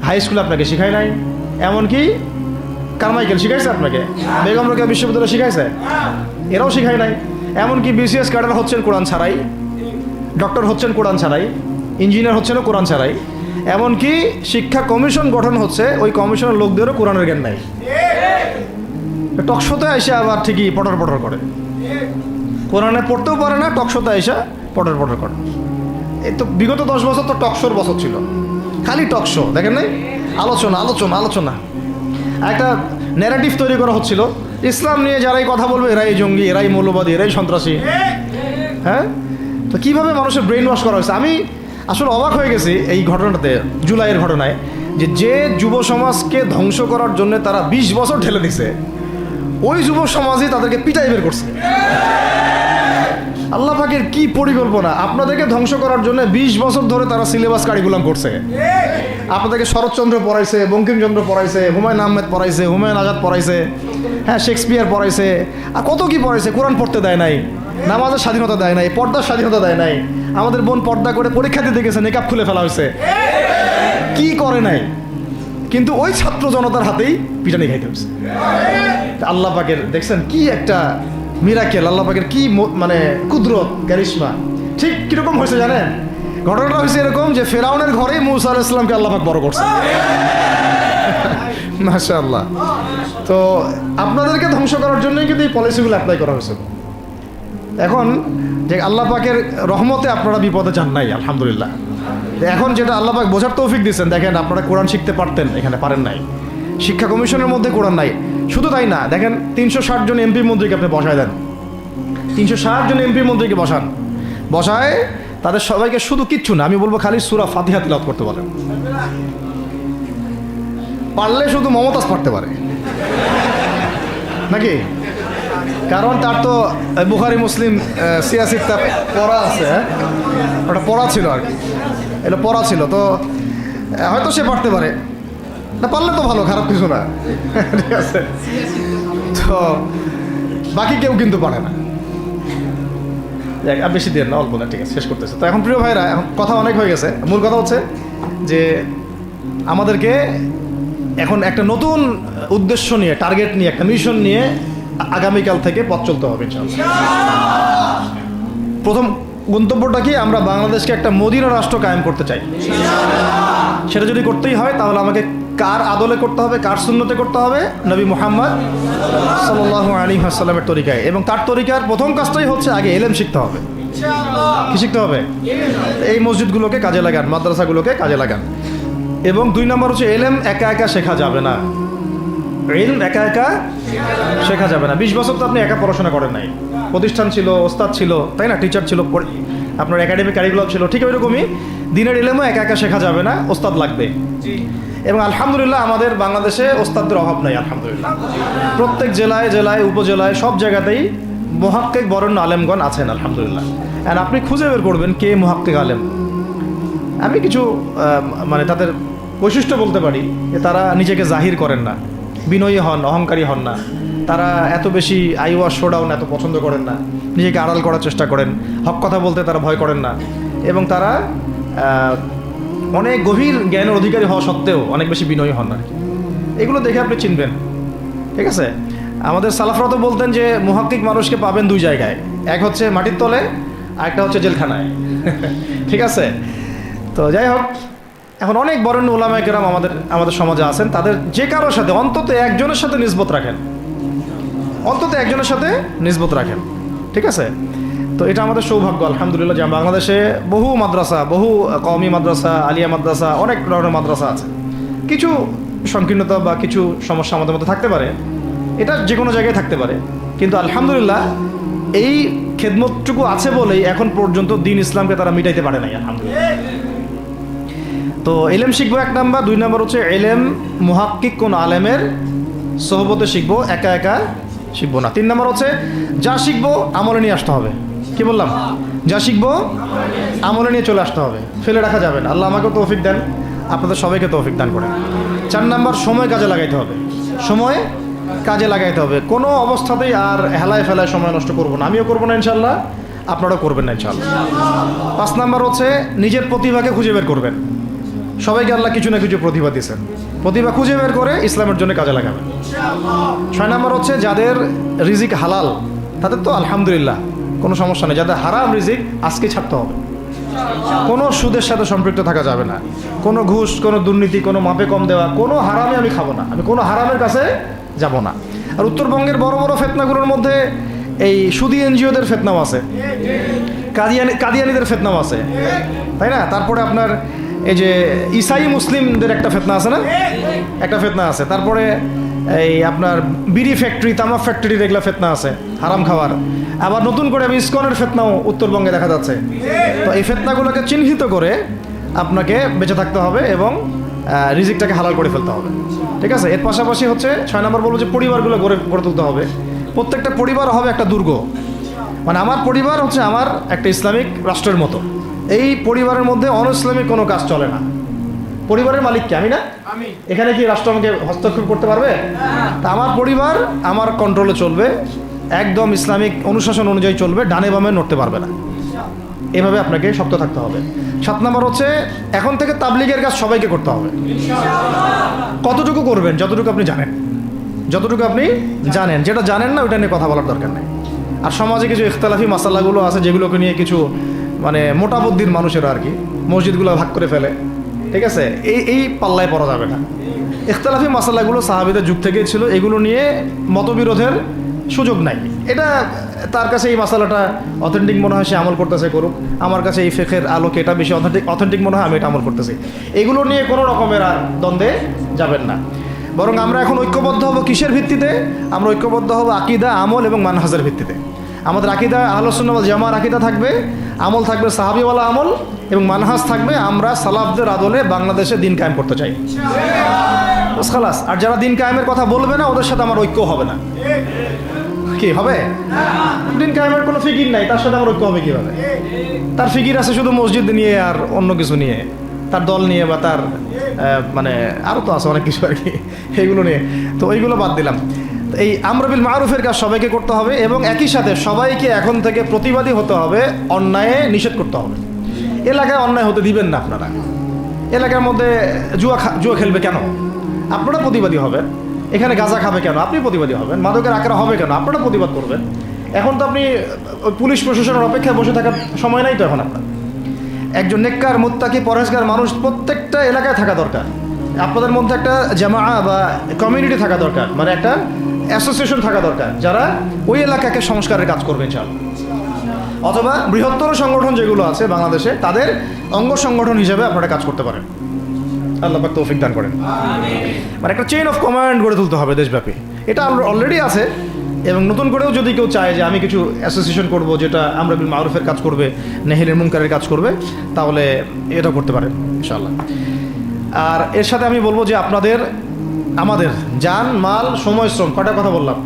S1: হাই স্কুল আপনাকে শিখায় নাই, এমনকি কারমাইকেল শিখাইছে আপনাকে, বেগম রোকেয়া বিশ্ববিদ্যালয় শিখাইছে? এরাও শিখায় নাই। এমনকি বিসিএস ক্যাডার হচ্ছেন কোরআন ছাড়াই, ডক্টর হচ্ছেন কোরআন ছাড়াই, ইঞ্জিনিয়ার হচ্ছেনও কোরআন ছাড়াই। এমনকি শিক্ষা কমিশন গঠন হচ্ছে, ওই কমিশনের লোকদেরও কোরআনের জ্ঞান নাই। টকশোতে এসে আবার ঠিকই পটর পটর করে, কোরআনে পড়তেও পারে না, টকশোতে এসে পটর পটর করে। এই তো বিগত 10 বছর তো টকশোর বছর ছিল, খালি টকশো, দেখেন নাই? আলোচনা আলোচনা আলোচনা, একটা ন্যারেটিভ তৈরি করা হচ্ছিল, ইসলাম নিয়ে যারাই কথা বলবে এরাই জঙ্গি, এরাই মৌলবাদী, এরাই সন্ত্রাসী। হ্যাঁ, তো কীভাবে মানুষের ব্রেন ওয়াশ করা হয়েছে। আমি আসলে অবাক হয়ে গেছি এই ঘটনাতে, জুলাইয়ের ঘটনায়, যে যুব সমাজকে ধ্বংস করার জন্য তারা 20 বছর ঢেলে দিছে, ওই যুব সমাজই তাদেরকে পিটাই বের করছে। আল্লাহ পাকের কি পরিকল্পনা! আপনাদেরকে ধ্বংস করার জন্য 20 বছর ধরে তারা সিলেবাস কারিকুলাম করছে। আপনাদেরকে শরৎচন্দ্র পড়াইছে, বঙ্কিমচন্দ্র পড়াইছে, হুমায়ুন আহমেদ পড়াইছে, হুমায়ুন আজাদ পড়াইছে, হ্যাঁ, শেক্সপিয়ার পড়াইছে, আর কত কি পড়াইছে। কোরআন পড়তে দেয় নাই, নামাজের স্বাধীনতা দেয় নাই, পর্দার স্বাধীনতা দেয় নাই। আমাদের বোন পর্দা করে পরীক্ষা দিতে গেছে, নেকাব খুলে ফেলা হয়েছে, কি করে নাই। কিন্তু ওই ছাত্র জনতার হাতেই পিটানি খাইতে হয়েছে। আল্লাহ পাকের দেখছেন কি একটা মিরাকেল, আল্লাহ পাকের কি মানে কুদরত, কারিশমা। ঠিক কিরকম হয়েছে জানেন? ঘটনাটা হয়েছে এরকম যে ফেরাউনের ঘরেই মূসা আলাইহিস সালামকে আল্লাহ পাক বড় করছে। মাশাআল্লাহ। তো আপনাদেরকে ধ্বংস করার জন্যই কিন্তু এই পলিসিগুলো অ্যাপ্লাই করা হয়েছে। এখন যে আল্লাহ পাকের রহমতে আপনারা বিপদে যান নাই, আলহামদুলিল্লাহ। এখন যেটা আল্লাহ পাক বোঝার তৌফিক দিচ্ছেন, দেখেন আপনারা কোরআন শিখতে পারতেন, এখানে পারেন নাই। শিক্ষা কমিশনের মধ্যে কোরআন নাই। শুধু তাই না, দেখেন 360 জন এমপি মন্ত্রীকে আপনি বসায় দেন, 360 জন এমপি মন্ত্রীকে বসায় তাদের সবাইকে শুধু কিচ্ছু না, আমি বলবো খালি সূরা ফাতিহা তিলাওয়াত করতে বলেন। পারলে শুধু মমতাজ পড়তে পারে নাকি? কারণ তার তো বুখারি মুসলিম সিয়াসিটা পড়া আছে, ওটা পড়া ছিল আর কি, এটা পড়া ছিল, তো হয়তো সে পারতে পারে না, পারলে তো ভালো, খারাপ কিছু না, ঠিক আছে। তো বাকি কেউ কিন্তু পারে না। আর বেশি দেন না, অল্প না, ঠিক আছে, শেষ করতেছে। তো এখন প্রিয় ভাইরা, এখন কথা অনেক হয়ে গেছে। মূল কথা হচ্ছে যে আমাদেরকে এখন একটা নতুন উদ্দেশ্য নিয়ে, টার্গেট নিয়ে, একটা মিশন নিয়ে আগামীকাল থেকে পথ চলতে হবে ইনশাআল্লাহ। প্রথম গন্তব্যটা কি? আমরা বাংলাদেশকে একটা মদিনা রাষ্ট্র কায়েম করতে চাই। সেটা যদি করতেই হয় তাহলে আমাকে কার আদলে করতে হবে, কার সুন্নতে করতে হবে? নবী মুহাম্মদ সাল্লাল্লাহু আলাইহি ওয়াসাল্লামের তরিকায়। এবং তার তরিকার প্রথম কাজটাই হচ্ছে আগে ইলম শিখতে হবে। কি শিখতে হবে? এই মসজিদগুলোকে কাজে লাগান, মাদ্রাসাগুলোকে কাজে লাগান। এবং 2 নম্বর হচ্ছে ইলম একা একা শেখা যাবে না। ইলম একা একা শেখা যাবে না। 20 বছর তো আপনি একা পড়াশোনা করেন নাই, প্রতিষ্ঠান ছিল, ওস্তাদ ছিল, তাই না? টিচার ছিল, আপনার একাডেমিক কারিকুলাম ছিল। ঠিক ওইরকমই দিনের ইলমও একা একা শেখা যাবে না, ওস্তাদ লাগবে। এবং আলহামদুলিল্লাহ আমাদের বাংলাদেশে ওস্তাদদের অভাব নাই, আলহামদুলিল্লাহ। প্রত্যেক জেলায় জেলায় উপজেলায় সব জায়গাতেই মুহাক্কিক বরেণ্য আলেমগণ আছেন, আলহামদুলিল্লাহ। আর আপনি খুঁজে বের করবেন কে মুহাক্কিক আলেম। আমি কিছু মানে তাদের বৈশিষ্ট্য বলতে পারি যে তারা নিজেকে জাহির করেন না, বিনয়ী হন, অহংকারী হন না, তারা এত বেশি আইওয়া শোডাউন এত পছন্দ করেন না, নিজেকে আড়াল করার চেষ্টা করেন, হক কথা বলতে তারা ভয় করেন না। এবং তারা অনেক গভীর জ্ঞানের অধিকারী হওয়া সত্ত্বেও অনেক বেশি বিনয়ী হন না। এগুলো দেখে আপনি চিনবেন, ঠিক আছে? আমাদের সালাফরা তো বলতেন যে মুহাক্কিক মানুষকে পাবেন 2 জায়গায়, এক হচ্ছে মাটির তলে, আর একটা হচ্ছে জেলখানায়, ঠিক আছে? তো যাই হোক, এখন অনেক বরেণ্য উলামায়ে কেরাম আমাদের সমাজে আছেন, তাদের যে কারোর সাথে অন্তত একজনের সাথে নিসবত রাখেন, অন্তত একজনের সাথে নিসবত রাখেন, ঠিক আছে? তো এটা আমাদের সৌভাগ্য, আলহামদুলিল্লাহ, যে বাংলাদেশে বহু মাদ্রাসা, বহু কওমি মাদ্রাসা, আলিয়া মাদ্রাসা, অনেক ধরনের মাদ্রাসা আছে। কিছু সংকীর্ণতা বা কিছু সমস্যা আমাদের মধ্যে থাকতে পারে, এটা যে কোনো জায়গায় থাকতে পারে, কিন্তু আলহামদুলিল্লাহ এই খেদমতটুকু আছে বলেই এখন পর্যন্ত দিন ইসলামকে তারা মিটাইতে পারে নাই, আলহামদুলিল্লাহ। তো এলেম শিখবো 1 নাম্বার। 2 নাম্বার হচ্ছে এলেম মুহাক্কিক কোন আলেমের সোহবতে শিখবো, একা একা শিখবো না। 3 নাম্বার হচ্ছে যা শিখবো আমলে নিয়ে আসতে হবে। কি বললাম? যা শিখবো আমলে নিয়ে চলে আসতে হবে, ফেলে রাখা যাবে না। আল্লাহ আমাকে তৌফিক দেন, আপনাদের সবাইকে তৌফিক দান করেন। 4 নাম্বার সময় কাজে লাগাইতে হবে, সময় কাজে লাগাইতে হবে। কোনো অবস্থাতেই আর হেলায় ফেলায় সময় নষ্ট করবো না, আমিও করবো না ইনশাল্লাহ, আপনারাও করবেন না ইনশাল্লাহ। 5 নাম্বার হচ্ছে নিজের প্রতিভাকে খুঁজে বের করবেন। সবাইকে আল্লাহ কিছু না কিছু প্রতিভা দিয়েছেন, প্রতিভা খুঁজে বের করে ইসলামের জন্য কাজে লাগাবেন। 6 নাম্বার হচ্ছে যাদের রিজিক হালাল তাদের তো আলহামদুলিল্লাহ কোনো সমস্যা নেই, যাদের হারাম রিজিক আজকে ছাড়তে হবে। কোনো সুদের সাথে সম্পৃক্ত থাকা যাবে না, কোনো ঘুষ, কোনো দুর্নীতি, কোনো মাপে কম দেওয়া, কোনো হারামে আমি খাবো না, আমি কোনো হারামের কাছে যাব না। আর উত্তরবঙ্গের বড় বড় ফেতনাগুলোর মধ্যে এই সুদী এনজিওদের ফেতনাও আছে, কাদিয়ানিদের ফেতনাও আছে, তাই না? তারপরে আপনার এই যে ইসাই মুসলিমদের একটা ফেতনা আছে না, একটা ফেতনা আছে। তারপরে এই আপনার বিড়ি ফ্যাক্টরি, তামাক ফ্যাক্টরির এগুলা ফেতনা আছে হারাম খাওয়ার। আবার নতুন করে ইসকনের ফেতনাও উত্তরবঙ্গে দেখা যাচ্ছে। তো এই ফেতনাগুলোকে চিহ্নিত করে আপনাকে বেঁচে থাকতে হবে এবং রিজিকটাকে হালাল করে ফেলতে হবে, ঠিক আছে? এর পাশাপাশি হচ্ছে 6 নম্বর বলবো যে পরিবারগুলো গড়ে তুলতে হবে। প্রত্যেকটা পরিবার হবে একটা দুর্গ, মানে আমার পরিবার হচ্ছে আমার একটা ইসলামিক রাষ্ট্রের মতো। এই পরিবারের মধ্যে অনইসলামিক কোনো কাজ চলে না। পরিবারের মালিক কে? আমি না? এখানে কি রাষ্ট্র আমাকে হস্তক্ষেপ করতে পারবে? তা আমার পরিবার আমার কন্ট্রোলে চলবে, একদম ইসলামিক অনুশাসন অনুযায়ী চলবে, ডানে বামে নড়তে পারবে না। এভাবে আপনাকে শক্ত থাকতে হবে। 7 নম্বর হচ্ছে এখন থেকে তাবলিগের কাজ সবাইকে করতে হবে। কতটুকু করবেন? যতটুকু আপনি জানেন, যতটুকু আপনি জানেন। যেটা জানেন না ওইটা নিয়ে কথা বলার দরকার নেই। আর সমাজে কিছু ইখতলাফি মাসালাগুলো আছে যেগুলোকে নিয়ে কিছু মানে মোটা বুদ্ধির মানুষেরা আর কি মসজিদগুলো ভাগ করে ফেলে, ঠিক আছে? এই পাল্লায় পড়া যাবে না। ইখতলাফি মাসালাগুলো সাহাবীদের যুগ থেকেই ছিল, এগুলো নিয়ে মতবিরোধের সুযোগ নাই। এটা তার কাছে এই মাসালাটা অথেন্টিক মনে হয়, সে আমল করতেছে, করুক। আমার কাছে এই ফিকহের আলোকে এটা বেশি অথেন্টিক মনে হয়, আমি এটা আমল করতেছি। এগুলো নিয়ে কোনো রকমের আর দ্বন্দ্বে যাবেন না। বরং আমরা এখন ঐক্যবদ্ধ হব কিসের ভিত্তিতে? আমরা ঐক্যবদ্ধ হব আকীদা, আমল এবং মানহাজের ভিত্তিতে। আমাদের আকীদা আহলুস সুন্নাহ ওয়াল জামাআর আকীদা থাকবে, আমল থাকবে সাহাবীওয়ালা আমল, এবং মানহাজ থাকবে আমরা সালাফদের আদলে বাংলাদেশে দিন কায়েম করতে চাই। বাস খালাস। আর যারা দিন কায়েমের কথা বলবে না ওদের সাথে আমার ঐক্য হবে না। কি হবে? দিন কায়েমের কোনো ফিকির নাই, তার সাথে আমার ঐক্য হবে কীভাবে? তার ফিকির আছে শুধু মসজিদ নিয়ে আর অন্য কিছু নিয়ে, তার দল নিয়ে বা তার মানে আরও তো আছে অনেক কিছু আর কি, এইগুলো নিয়ে। তো ওইগুলো বাদ দিলাম। এই আমর বিল মারুফের কাজ সবাইকে করতে হবে এবং একই সাথে সবাইকে এখন থেকে প্রতিবাদী হতে হবে, অন্যায়ে নিষেধ করতে হবে। এলাকায় অন্যায় হতে দিবেন না আপনারা। এলাকার মধ্যে জুয়া খেলবে কেন? আপনারা প্রতিবাদী হবেন। এখানে গাঁজা খাবে কেন? আপনি প্রতিবাদী হবেন। মাদকের আকার হবে কেন? আপনারা প্রতিবাদ করবেন। এখন তো আপনি পুলিশ প্রশাসনের অপেক্ষায় বসে থাকার সময় নাই তো এখন আপনার। একজন নেককার, মুত্তাকি, পরহেজগার মানুষ প্রত্যেকটা এলাকায় থাকা দরকার। আপনাদের মধ্যে একটা জামা বা কমিউনিটি থাকা দরকার, মানে একটা অ্যাসোসিয়েশন থাকা দরকার যারা ওই এলাকাকে সংস্কারের কাজ করবে ইনশাআল্লাহ। অথবা বৃহত্তর সংগঠন যেগুলো আছে বাংলাদেশে তাদের অঙ্গ সংগঠন হিসেবে আপনারা কাজ করতে পারেন। আল্লাহ পাক তৌফিক দান করেন। মানে একটা চেইন অফ কমান্ড গড়ে তুলতে হবে দেশব্যাপী। এটা অলরেডি আছে এবং নতুন করেও যদি কেউ চায় যে আমি কিছু অ্যাসোসিয়েশন করব যেটা আমর বিল মারুফের কাজ করবে, নেহির মুনকারের কাজ করবে, তাহলে এটা করতে পারেন ইনশাআল্লাহ। আর এর সাথে আমি বলবো যে আমাদের জান, মাল, সময়, শ্রম, কয়টা কথা বললাম?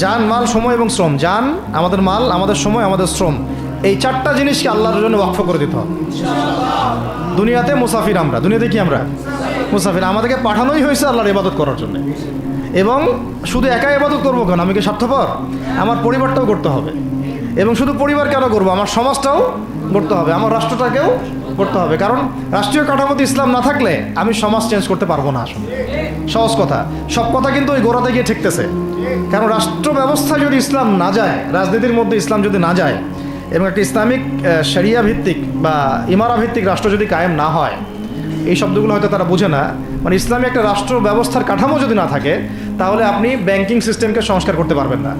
S1: জান, মাল, সময় এবং শ্রম। জান, আমাদের মাল, আমাদের সময়, আমাদের শ্রম, এই 4টা জিনিসকে আল্লাহর জন্য ওয়াকফ করে দিতে হবে। দুনিয়াতে মুসাফির আমরা, দুনিয়াতে কি আমরা মুসাফির। আমাদেরকে পাঠানোই হয়েছে আল্লাহর ইবাদত করার জন্য। এবং শুধু একা ইবাদত করবো কেন? আমি কি স্বার্থপর? আমার পরিবারটাও করতে হবে। এবং শুধু পরিবার কেন করবো? আমার সমাজটাও করতে হবে, আমার রাষ্ট্রটাকেও করতে হবে। কারণ রাষ্ট্রীয় কাঠামোতে ইসলাম না থাকলে আমি সমাজ চেঞ্জ করতে পারবো না। আসলে সহজ কথা, সব কথা কিন্তু ওই গোড়াতে গিয়ে ঠেকতেছে। কারণ রাষ্ট্র ব্যবস্থা যদি ইসলাম না যায়, রাজনীতির মধ্যে ইসলাম যদি না যায় এবং একটা ইসলামিক শরিয়া ভিত্তিক বা ইমারা ভিত্তিক রাষ্ট্র যদি কায়েম না হয়, এই শব্দগুলো হয়তো তারা বোঝে না। মানে ইসলামী একটা রাষ্ট্র ব্যবস্থার কাঠামো যদি না থাকে তাহলে আপনি ব্যাংকিং সিস্টেমকে সংস্কার করতে পারবেন না,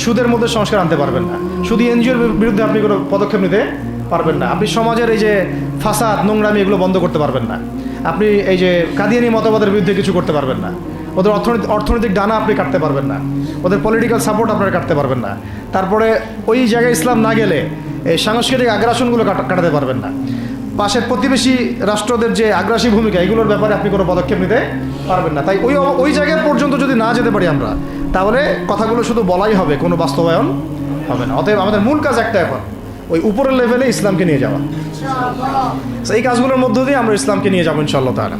S1: সুদের মধ্যে সংস্কার আনতে পারবেন না, শুধু এনজিওর বিরুদ্ধে আপনি কোনো পদক্ষেপ নিতে পারবেন না, আপনি সমাজের এই যে ফাসাদ, নোংরামি, এগুলো বন্ধ করতে পারবেন না, আপনি এই যে কাদিয়ানি মতবাদের বিরুদ্ধে কিছু করতে পারবেন না, ওদের অর্থনৈতিক ডানা আপনি কাটতে পারবেন না, ওদের পলিটিক্যাল সাপোর্ট আপনারা কাটতে পারবেন না, তারপরে ওই জায়গায় ইসলাম না গেলে এই সাংস্কৃতিক আগ্রাসনগুলো কাটাতে পারবেন না, পাশের প্রতিবেশী রাষ্ট্রদের যে আগ্রাসী ভূমিকা এগুলোর ব্যাপারে আপনি কোনো পদক্ষেপ নিতে পারবেন না। তাই ওই জায়গা পর্যন্ত যদি না যেতে পারি আমরা, তাহলে কথাগুলো শুধু বলাই হবে, কোনো বাস্তবায়ন হবে না। অতএব আমাদের মূল কাজ একটা, এখন ওই উপরের লেভেলে ইসলামকে নিয়ে যাওয়া। এই কাজগুলোর মধ্য দিয়ে আমরা ইসলামকে নিয়ে যাবো ইনশাআল্লাহ তাআলা।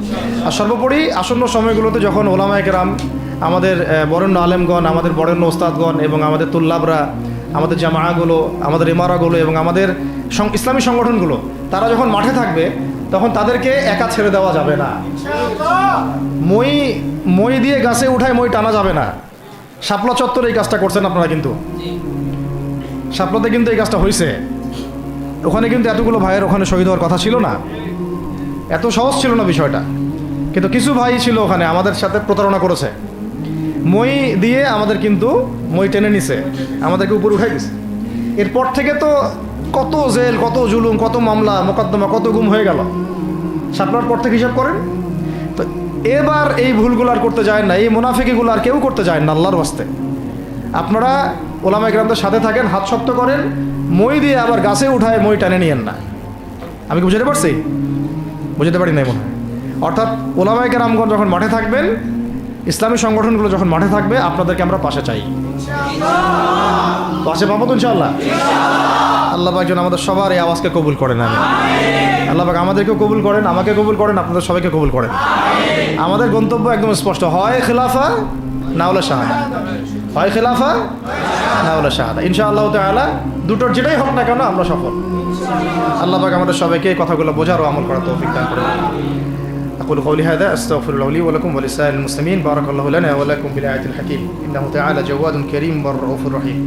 S1: আর সর্বোপরি আসন্ন সময়গুলোতে যখন ওলামায়ে কেরাম, আমাদের বরেণ্য আলেমগণ, আমাদের বরেণ্য ওস্তাদগণ এবং আমাদের তুল্লাবরা, আমাদের জামাআগুলো, আমাদের ইমারাগুলো এবং আমাদের ইসলামী সংগঠনগুলো, তারা যখন মাঠে থাকবে তখন তাদেরকে একা ছেড়ে দেওয়া যাবে না। মই দিয়ে গাছে উঠায় মই টানা যাবে না। শাপলা চত্বরে এই কাজটা করছেন আপনারা, কিন্তু শাপলাতে কিন্তু এই কাজটা হয়েছে। ওখানে কিন্তু এতগুলো ভাইয়ের ওখানে শহীদ হওয়ার কথা ছিল না, এত সহজ ছিল না বিষয়টা। কিন্তু কিছু ভাই ছিল ওখানে আমাদের সাথে প্রতারণা করেছে, মই দিয়ে আমাদের কিন্তু মই টেনে নিছে, আমাদেরকে উপরে উঠাই দিছে। এরপর থেকে তো কত জেল, কত জুলুম, কত মামলা মোকদ্দমা, কত গুম হয়ে গেল শাপলার পর থেকে, হিসাব করেন তো। এবার এই ভুলগুলো আর করতে যায় না, এই মুনাফিকিগুলো আর কেউ করতে যায় না আল্লাহর ওয়াস্তে। আপনারা ওলামায়ে কেরামদের সাথে থাকেন, হাত শক্ত করেন, মই দিয়ে আবার গাছে উঠায় মই টানে নিয়েন না। আমি কি বুঝতে পারছি? বুঝতে পারি নাই মনে হয়। অর্থাৎ ওলামায়ে কেরামগণ যখন মাঠে থাকবেন, ইসলামী সংগঠনগুলো যখন মাঠে থাকবে, আপনাদেরকে আমরা পাশে চাই। পাশে পাবো তো ইনশাআল্লাহ। আল্লাহ পাক যেন আমাদের সবার এই আওয়াজকে কবুল করেন। আমি আল্লাহ পাক আমাদেরকেও কবুল করেন, আমাকে কবুল করেন, আপনাদের সবাইকে কবুল করেন। আমাদের গন্তব্য একদম স্পষ্ট, হয় খেলাফা না হলে শাহাদা, হয় খেলাফা না হলে শাহাদা। ইনশাআল্লাহ তাআলা দুটোর যেটাই হোক না কেন আমরা সফল। আল্লাহ পাক আমাদের সবাইকে এই কথাগুলো বোঝার ও আমল করার তৌফিক দান করেন। أقول قولي هذا أستغفر الله لي ولكم ولسائر المسلمين. بارك الله لنا ولكم بالآية الحكيم إنه تعالى جواد كريم والرؤوف الرحيم.